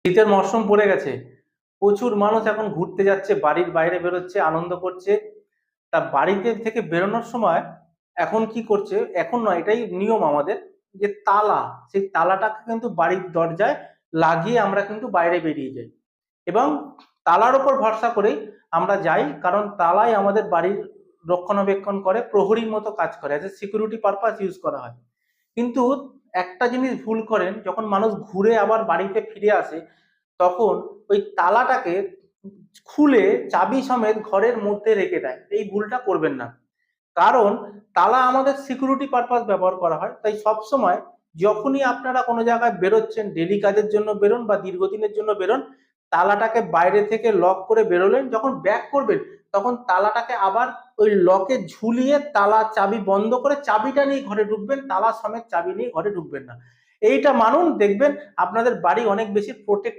শীতের মরশুম পড়ে গেছে। প্রচুর মানুষ এখন ঘুরতে যাচ্ছে, বাড়ির বাইরে বেরোচ্ছে, আনন্দ করছে। তা বাড়িতে থেকে বেরোনোর সময় এখন কি করছে, এখন নয়, এটাই নিয়ম আমাদের, যে তালা, সেই তালাটাকে কিন্তু বাড়ির দরজায় লাগিয়ে আমরা কিন্তু বাইরে বেরিয়ে যাই। এবং তালার উপর ভরসা করেই আমরা যাই, কারণ তালাই আমাদের বাড়ির রক্ষণাবেক্ষণ করে, প্রহরীর মতো কাজ করে, as a security purpose use করা হয়। কিন্তু একটা জিনিস ভুল করেন, যখন মানুষ ঘুরে আবার বাড়িতে ফিরে আসে, তখন ওই তালাটাকে খুলে চাবি সমেত ঘরের মধ্যে রেখে দেয়। এই ভুলটা করবেন না, কারণ তালা আমাদের সিকিউরিটি পারপাস ব্যবহার করা হয়। তাই সবসময় যখনই আপনারা কোনো জায়গায় বেরোচ্ছেন, ডেলি কাজের জন্য বেরোন বা দীর্ঘদিনের জন্য বেরোন, তালাটাকে বাইরে থেকে লক করে বেরোলেন, যখন ব্যাক করবেন তখন তালাটাকে আবার ওই লকে ঝুলিয়ে তালা চাবি বন্ধ করে চাবিটা নিয়ে ঘরে ঢুকবেন, তালা সমেত চাবি নিয়ে ঘরে ঢুকবেন না। এইটা মানুন, দেখবেন আপনাদের বাড়ি অনেক বেশি প্রোটেক্ট